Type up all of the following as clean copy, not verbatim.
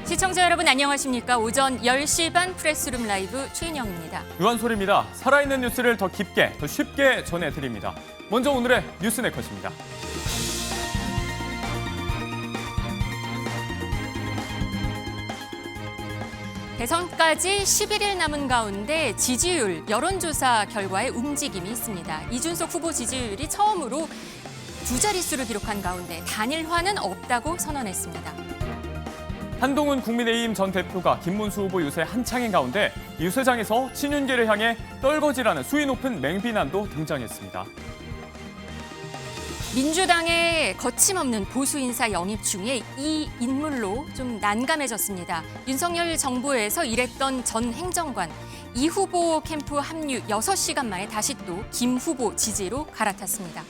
시청자 여러분 안녕하십니까? 오전 10시 반 프레스룸 라이브 최인영입니다. 유한솔입니다. 살아있는 뉴스를 더 깊게, 더 쉽게 전해드립니다. 먼저 오늘의 뉴스 네컷입니다. 대선까지 11일 남은 가운데 지지율 여론조사 결과에 움직임이 있습니다. 이준석 후보 지지율이 처음으로 두 자릿수를 기록한 가운데 단일화는 없다고 선언했습니다. 한동훈 국민의힘 전 대표가 김문수 후보 유세 한창인 가운데 유세장에서 친윤계를 향해 떨거지라는 수위 높은 맹비난도 등장했습니다. 민주당의 거침없는 보수 인사 영입 중에 이 인물로 좀 난감해졌습니다. 윤석열 정부에서 일했던 전 행정관 이 후보 캠프 합류 6시간 만에 다시 또 김 후보 지지로 갈아탔습니다.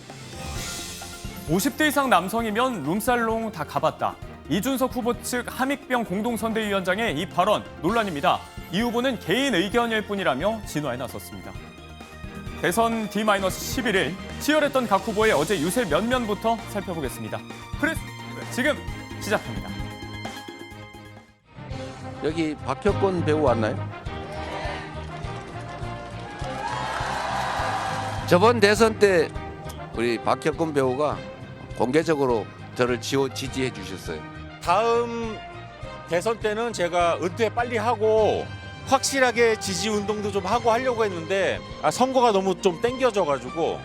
50대 이상 남성이면 룸살롱 다 가봤다. 이준석 후보 측 함익병 공동선대위원장의 이 발언 논란입니다. 이 후보는 개인 의견일 뿐이라며 진화에 나섰습니다. 대선 D-11일 치열했던 각 후보의 어제 유세 면면부터 살펴보겠습니다. 프레스 지금 시작합니다. 여기 박혁권 배우 왔나요? 저번 대선 때 우리 박혁권 배우가 공개적으로 저를 지지해 주셨어요. 다음 대선 때는 제가 은퇴 빨리 하고 확실하게 지지 운동도 좀 하고 하려고 했는데 선거가 너무 좀 땡겨져가지고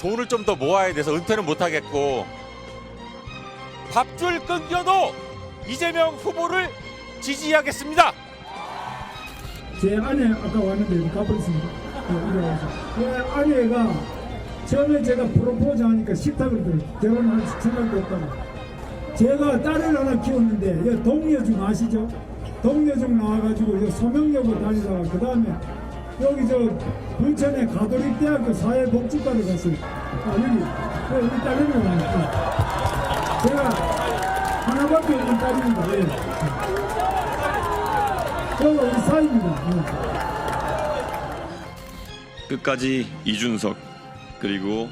돈을 좀 더 모아야 돼서 은퇴는 못 하겠고 밥줄 끊겨도 이재명 후보를 지지하겠습니다. 제 아내 아까 왔는데 가버렸습니다. 제 아내가 처음에 제가 프로포즈 하니까 싫다고 그러더라고요. 결혼할 생각도 없다고. 제가 딸을 하나 키웠는데 여기 동료중 아시죠? 동료중 나와가지고 여기 소명역으로 다니다가 그 다음에 여기 저 부천의 가톨릭대학교 사회복지과를 갔어요. 여기 우리 딸내미가 왔어요. 제가 하나밖에 없는 딸입니다. 예. 저가 우리 사입니다. 끝까지 이준석 그리고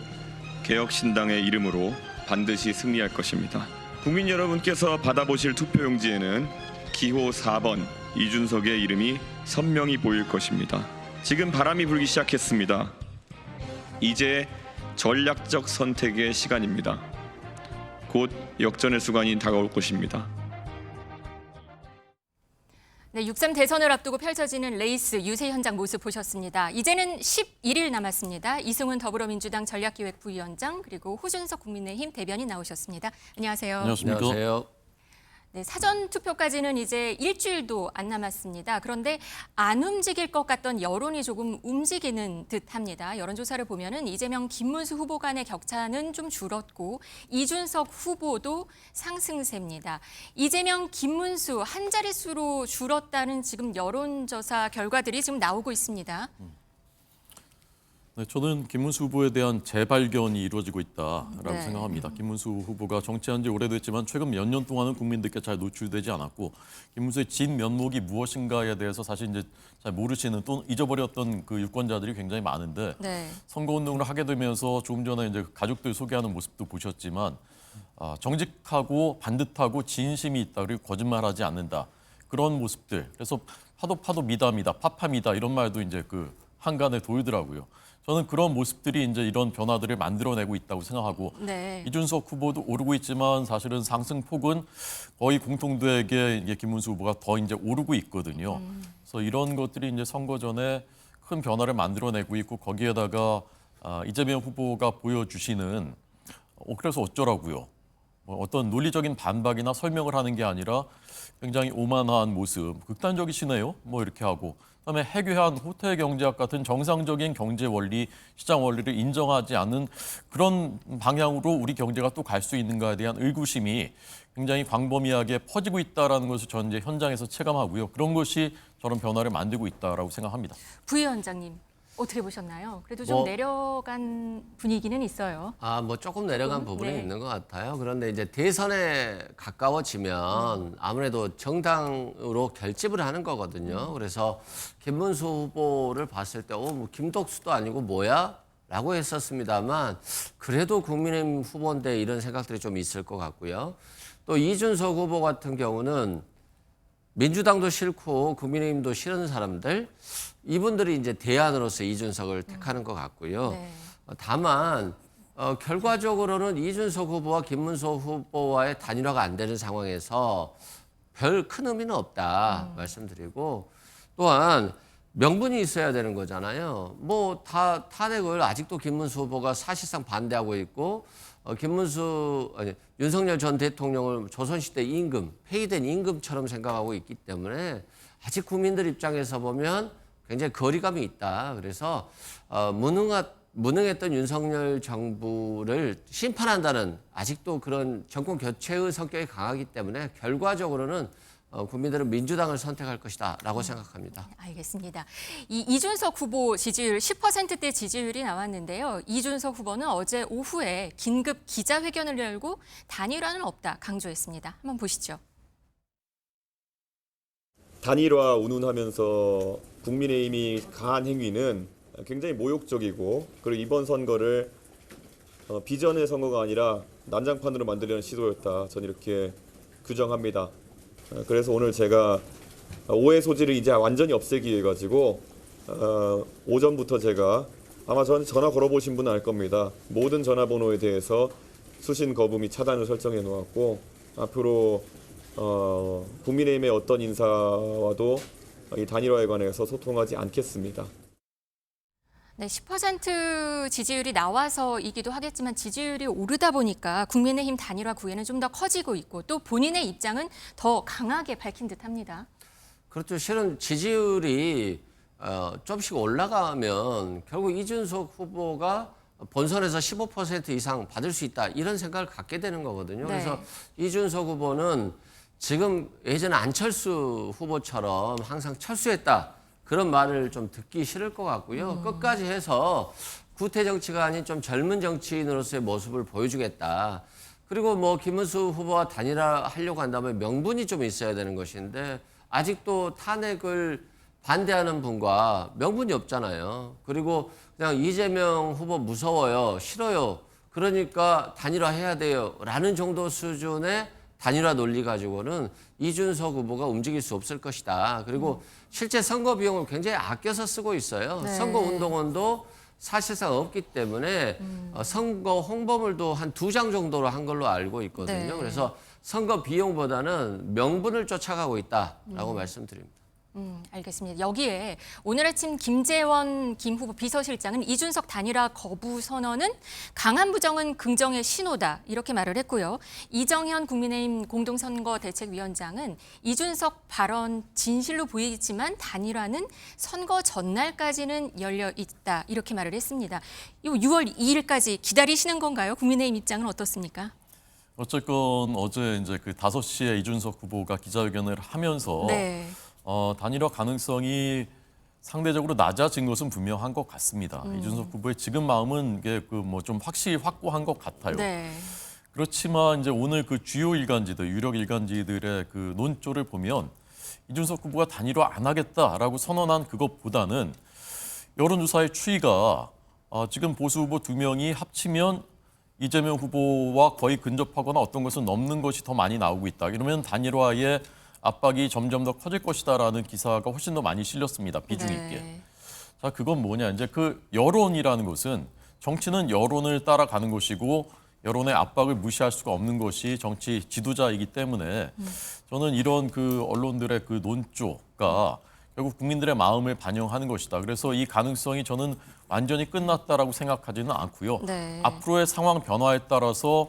개혁신당의 이름으로 반드시 승리할 것입니다. 국민 여러분께서 받아보실 투표용지에는 기호 4번 이준석의 이름이 선명히 보일 것입니다. 지금 바람이 불기 시작했습니다. 이제 전략적 선택의 시간입니다. 곧 역전의 순간이 다가올 것입니다. 네, 6.3 대선을 앞두고 펼쳐지는 레이스 유세 현장 모습 보셨습니다. 이제는 11일 남았습니다. 이승훈 더불어민주당 전략기획부위원장 그리고 호준석 국민의힘 대변인 나오셨습니다. 안녕하세요. 안녕하세요. 네, 사전 투표까지는 이제 일주일도 안 남았습니다. 그런데 안 움직일 것 같던 여론이 조금 움직이는 듯합니다. 여론조사를 보면은 이재명, 김문수 후보 간의 격차는 좀 줄었고 이준석 후보도 상승세입니다. 이재명, 김문수 한 자릿수로 줄었다는 지금 여론조사 결과들이 지금 나오고 있습니다. 네, 저는 김문수 후보에 대한 재발견이 이루어지고 있다라고 네. 생각합니다. 김문수 후보가 정치한 지 오래됐지만 최근 몇 년 동안은 국민들께 잘 노출되지 않았고 김문수의 진 면목이 무엇인가에 대해서 사실 이제 잘 모르시는 또 잊어버렸던 그 유권자들이 굉장히 많은데 네. 선거운동을 하게 되면서 조금 전에 이제 가족들 소개하는 모습도 보셨지만 정직하고 반듯하고 진심이 있다 그리고 거짓말하지 않는다 그런 모습들. 그래서 파도 미담이다 파파미다 이런 말도 이제 그 한간에 보이더라고요. 저는 그런 모습들이 이제 이런 변화들을 만들어내고 있다고 생각하고 네. 이준석 후보도 오르고 있지만 사실은 상승폭은 거의 공통되게 이제 김문수 후보가 더 이제 오르고 있거든요. 그래서 이런 것들이 이제 선거 전에 큰 변화를 만들어내고 있고 거기에다가 이재명 후보가 보여주시는 그래서 어쩌라고요. 뭐 어떤 논리적인 반박이나 설명을 하는 게 아니라 굉장히 오만한 모습, 극단적이시네요. 뭐 이렇게 하고. 그다음에 해괴한 호텔 경제학 같은 정상적인 경제 원리, 시장 원리를 인정하지 않는 그런 방향으로 우리 경제가 또 갈 수 있는가에 대한 의구심이 굉장히 광범위하게 퍼지고 있다는 것을 저는 이제 현장에서 체감하고요. 그런 것이 저런 변화를 만들고 있다라고 생각합니다. 부위원장님 어떻게 보셨나요? 그래도 좀 내려간 분위기는 있어요. 뭐 조금 내려간 부분이 네. 있는 것 같아요. 그런데 이제 대선에 가까워지면 아무래도 정당으로 결집을 하는 거거든요. 그래서 김문수 후보를 봤을 때, 뭐 김덕수도 아니고 뭐야? 라고 했었습니다만 그래도 국민의힘 후보인데 이런 생각들이 좀 있을 것 같고요. 또 이준석 후보 같은 경우는 민주당도 싫고 국민의힘도 싫은 사람들 이분들이 이제 대안으로서 이준석을 택하는 것 같고요. 네. 다만 결과적으로는 이준석 후보와 김문수 후보와의 단일화가 안 되는 상황에서 별 큰 의미는 없다 말씀드리고 또한 명분이 있어야 되는 거잖아요. 뭐 다 탄핵을 아직도 김문수 후보가 사실상 반대하고 있고 윤석열 전 대통령을 조선시대 임금, 폐위된 임금처럼 생각하고 있기 때문에 아직 국민들 입장에서 보면 굉장히 거리감이 있다. 그래서 무능했던 윤석열 정부를 심판한다는 아직도 그런 정권 교체의 성격이 강하기 때문에 결과적으로는 국민들은 민주당을 선택할 것이다라고 생각합니다. 알겠습니다. 이준석 후보 지지율 10%대 지지율이 나왔는데요. 이준석 후보는 어제 오후에 긴급 기자회견을 열고 단일화는 없다 강조했습니다. 한번 보시죠. 단일화 운운하면서 국민의힘이 가한 행위는 굉장히 모욕적이고 그리고 이번 선거를 비전의 선거가 아니라 난장판으로 만들려는 시도였다. 저는 이렇게 규정합니다. 그래서 오늘 제가 오해 소지를 이제 완전히 없애기 위해 가지고 오전부터 제가 아마 전화 걸어보신 분은 알 겁니다. 모든 전화번호에 대해서 수신 거부 및 차단을 설정해 놓았고 앞으로 국민의힘의 어떤 인사와도 이 단일화에 관해서 소통하지 않겠습니다. 네, 10% 지지율이 나와서이기도 하겠지만 지지율이 오르다 보니까 국민의힘 단일화 구애는 좀 더 커지고 있고 또 본인의 입장은 더 강하게 밝힌 듯합니다. 그렇죠. 실은 지지율이 좀씩 올라가면 결국 이준석 후보가 본선에서 15% 이상 받을 수 있다 이런 생각을 갖게 되는 거거든요. 네. 그래서 이준석 후보는 지금 예전 안철수 후보처럼 항상 철수했다. 그런 말을 좀 듣기 싫을 것 같고요. 끝까지 해서 구태 정치가 아닌 좀 젊은 정치인으로서의 모습을 보여주겠다. 그리고 뭐 김문수 후보와 단일화 하려고 한다면 명분이 좀 있어야 되는 것인데 아직도 탄핵을 반대하는 분과 명분이 없잖아요. 그리고 그냥 이재명 후보 무서워요, 싫어요. 그러니까 단일화 해야 돼요. 라는 정도 수준의 단일화 논리 가지고는 이준석 후보가 움직일 수 없을 것이다. 그리고 실제 선거 비용을 굉장히 아껴서 쓰고 있어요. 네. 선거 운동원도 사실상 없기 때문에 선거 홍보물도 한 2장 정도로 한 걸로 알고 있거든요. 네. 그래서 선거 비용보다는 명분을 쫓아가고 있다라고 말씀드립니다. 알겠습니다. 여기에 오늘 아침 김재원 김 후보 비서실장은 이준석 단일화 거부 선언은 강한 부정은 긍정의 신호다 이렇게 말을 했고요. 이정현 국민의힘 공동선거대책위원장은 이준석 발언 진실로 보이지만 단일화는 선거 전날까지는 열려 있다 이렇게 말을 했습니다. 이 6월 2일까지 기다리시는 건가요? 국민의힘 입장은 어떻습니까? 어쨌건 어제 이제 그 5시에 이준석 후보가 기자회견을 하면서 네. 단일화 가능성이 상대적으로 낮아진 것은 분명한 것 같습니다. 이준석 후보의 지금 마음은 이게 그 뭐 좀 확실히 확고한 것 같아요. 네. 그렇지만 이제 오늘 그 주요 일간지들, 유력 일간지들의 그 논조를 보면 이준석 후보가 단일화 안 하겠다라고 선언한 그것보다는 여론조사의 추이가 지금 보수 후보 2명이 합치면 이재명 후보와 거의 근접하거나 어떤 것은 넘는 것이 더 많이 나오고 있다. 이러면 단일화의 압박이 점점 더 커질 것이다라는 기사가 훨씬 더 많이 실렸습니다. 비중 있게. 네. 자, 그건 뭐냐? 이제 그 여론이라는 것은 정치는 여론을 따라가는 것이고 여론의 압박을 무시할 수가 없는 것이 정치 지도자이기 때문에 저는 이런 그 언론들의 그 논조가 결국 국민들의 마음을 반영하는 것이다. 그래서 이 가능성이 저는 완전히 끝났다라고 생각하지는 않고요. 네. 앞으로의 상황 변화에 따라서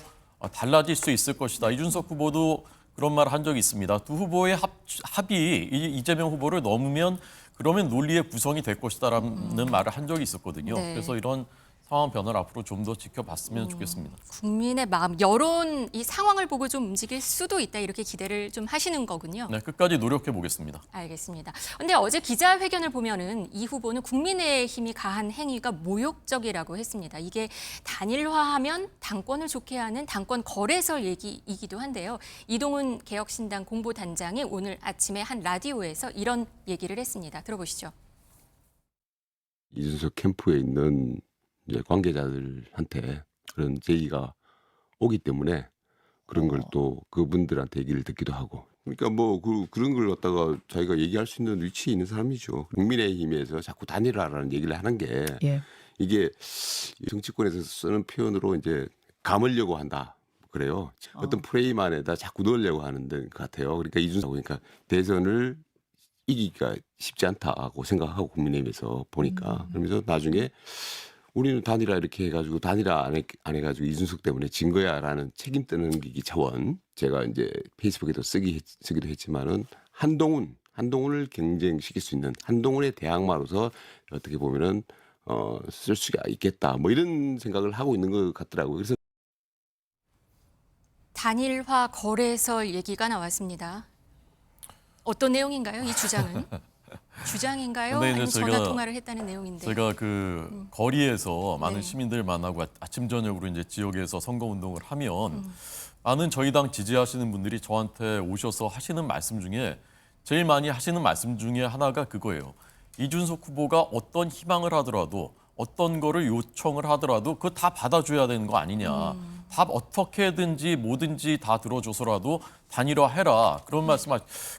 달라질 수 있을 것이다. 이준석 후보도 그런 말을 한 적이 있습니다. 두 후보의 합이 이재명 후보를 넘으면 그러면 논리의 구성이 될 것이다라는 말을 한 적이 있었거든요. 네. 그래서 이런 상황 변화를 앞으로 좀 더 지켜봤으면 좋겠습니다. 국민의 마음, 여론 이 상황을 보고 좀 움직일 수도 있다 이렇게 기대를 좀 하시는 거군요. 네, 끝까지 노력해 보겠습니다. 알겠습니다. 근데 어제 기자회견을 보면은 이 후보는 국민의힘이 가한 행위가 모욕적이라고 했습니다. 이게 단일화하면 당권을 좋게 하는 당권 거래설 얘기이기도 한데요. 이동훈 개혁신당 공보단장이 오늘 아침에 한 라디오에서 이런 얘기를 했습니다. 들어보시죠. 이준석 캠프에 있는 이제 관계자들한테 그런 제의가 오기 때문에 그런 걸 또 그분들한테 얘기를 듣기도 하고 그러니까 뭐 그런 걸 갖다가 자기가 얘기할 수 있는 위치에 있는 사람이죠. 국민의힘에서 자꾸 단일화라는 얘기를 하는 게 예. 이게 정치권에서 쓰는 표현으로 이제 감으려고 한다. 그래요. 어떤 프레임 안에다 자꾸 넣으려고 하는 것 같아요. 그러니까 이준석 그러니까 대선을 이기기가 쉽지 않다고 생각하고 국민의힘에서 보니까 그러면서 나중에 우리는 단일화 이렇게 해가지고 단일화 안 해가지고 이준석 때문에 진 거야라는 책임 떠넘기기 차원 제가 이제 페이스북에도 쓰기도 했지만은 한동훈을 경쟁시킬 수 있는 한동훈의 대항마로서 어떻게 보면은 쓸 수가 있겠다 뭐 이런 생각을 하고 있는 것 같더라고요. 그래서 단일화 거래설 얘기가 나왔습니다. 어떤 내용인가요? 이 주장은? 주장인가요? 근데 이제 아니면 전화 제가- 통화를 했다는 내용인데. 제가 그 거리에서 많은 네. 시민들 만나고 아침 저녁으로 이제 지역에서 선거 운동을 하면 많은 저희 당 지지하시는 분들이 저한테 오셔서 하시는 말씀 중에 제일 많이 하시는 말씀 중에 하나가 그거예요. 이준석 후보가 어떤 희망을 하더라도 어떤 거를 요청을 하더라도 그거 다 받아줘야 되는 거 아니냐. 다 어떻게든지 뭐든지 다 들어줘서라도 단일화해라. 그런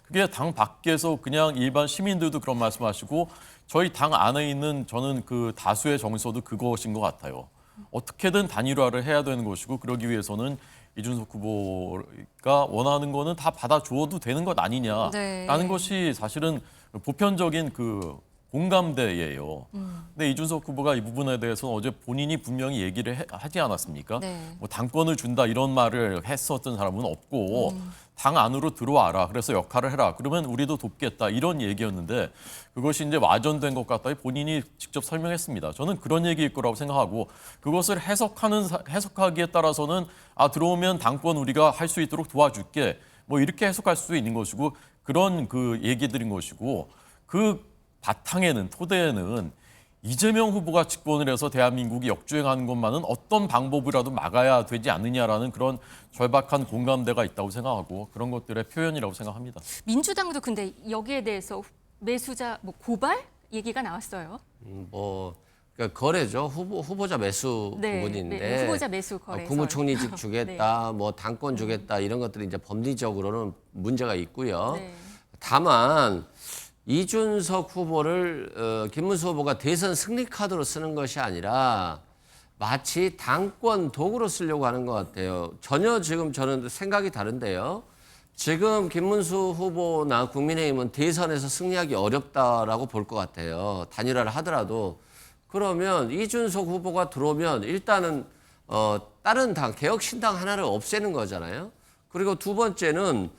그게 당 밖에서 그냥 일반 시민들도 그런 말씀하시고 저희 당 안에 있는 저는 그 다수의 정서도 그것인 것 같아요. 어떻게든 단일화를 해야 되는 것이고 그러기 위해서는 이준석 후보가 원하는 거는 다 받아줘도 되는 것 아니냐라는 네. 것이 사실은 보편적인 그 공감대예요. 근데 이준석 후보가 이 부분에 대해서는 어제 본인이 분명히 얘기를 하지 않았습니까? 네. 뭐 당권을 준다 이런 말을 했었던 사람은 없고 당 안으로 들어와라. 그래서 역할을 해라. 그러면 우리도 돕겠다. 이런 얘기였는데 그것이 이제 와전된 것 같다. 본인이 직접 설명했습니다. 저는 그런 얘기일 거라고 생각하고 그것을 해석하기에 따라서는 들어오면 당권 우리가 할 수 있도록 도와줄게. 뭐 이렇게 해석할 수도 있는 것이고 그런 그 얘기들인 것이고 그 바탕에는 토대에는 이재명 후보가 집권을 해서 대한민국이 역주행하는 것만은 어떤 방법이라도 막아야 되지 않느냐라는 그런 절박한 공감대가 있다고 생각하고 그런 것들의 표현이라고 생각합니다. 민주당도 근데 여기에 대해서 매수자 고발 얘기가 나왔어요. 그러니까 거래죠. 후보자 매수 네, 부분인데 네, 후보자 매수 거래설. 국무총리직 주겠다, 뭐 당권 주겠다 이런 것들이 이제 법리적으로는 문제가 있고요. 네. 다만 이준석 후보를 김문수 후보가 대선 승리 카드로 쓰는 것이 아니라 마치 당권 도구로 쓰려고 하는 것 같아요. 전혀 지금 저는 생각이 다른데요. 지금 김문수 후보나 국민의힘은 대선에서 승리하기 어렵다라고 볼 것 같아요. 단일화를 하더라도. 그러면 이준석 후보가 들어오면 일단은 다른 당, 개혁신당 하나를 없애는 거잖아요. 그리고 두 번째는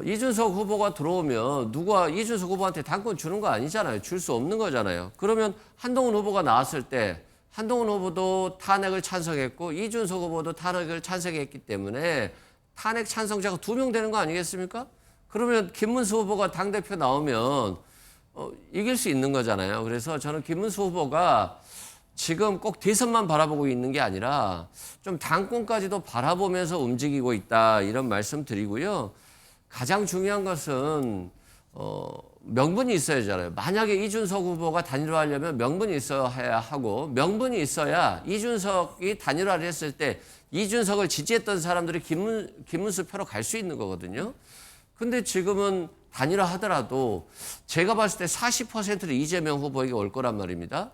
이준석 후보가 들어오면 누가 이준석 후보한테 당권 주는 거 아니잖아요. 줄 수 없는 거잖아요. 그러면 한동훈 후보가 나왔을 때 한동훈 후보도 탄핵을 찬성했고 이준석 후보도 탄핵을 찬성했기 때문에 탄핵 찬성자가 2명 되는 거 아니겠습니까? 그러면 김문수 후보가 당대표 나오면 이길 수 있는 거잖아요. 그래서 저는 김문수 후보가 지금 꼭 대선만 바라보고 있는 게 아니라 좀 당권까지도 바라보면서 움직이고 있다 이런 말씀 드리고요. 가장 중요한 것은 명분이 있어야 되잖아요. 만약에 이준석 후보가 단일화하려면 명분이 있어야 하고 명분이 있어야 이준석이 단일화를 했을 때 이준석을 지지했던 사람들이 김문수 표로 갈 수 있는 거거든요. 근데 지금은 단일화 하더라도 제가 봤을 때 40%는 이재명 후보에게 올 거란 말입니다.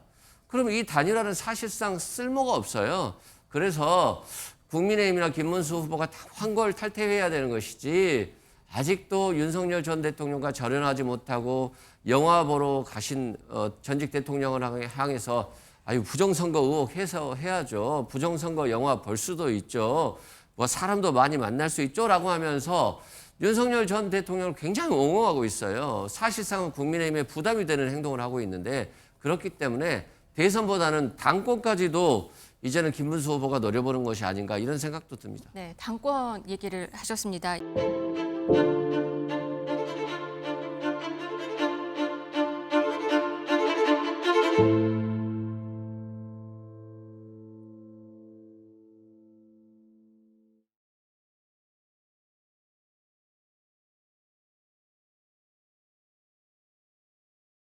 그러면 이 단일화는 사실상 쓸모가 없어요. 그래서 국민의힘이나 김문수 후보가 황골 탈퇴해야 되는 것이지 아직도 윤석열 전 대통령과 절연하지 못하고 영화 보러 가신 전직 대통령을 향해서 부정선거 의혹 해야죠. 부정선거 영화 볼 수도 있죠. 뭐 사람도 많이 만날 수 있죠라고 하면서 윤석열 전 대통령을 굉장히 옹호하고 있어요. 사실상은 국민의힘에 부담이 되는 행동을 하고 있는데 그렇기 때문에 대선보다는 당권까지도 이제는 김문수 후보가 노려보는 것이 아닌가 이런 생각도 듭니다. 네, 당권 얘기를 하셨습니다.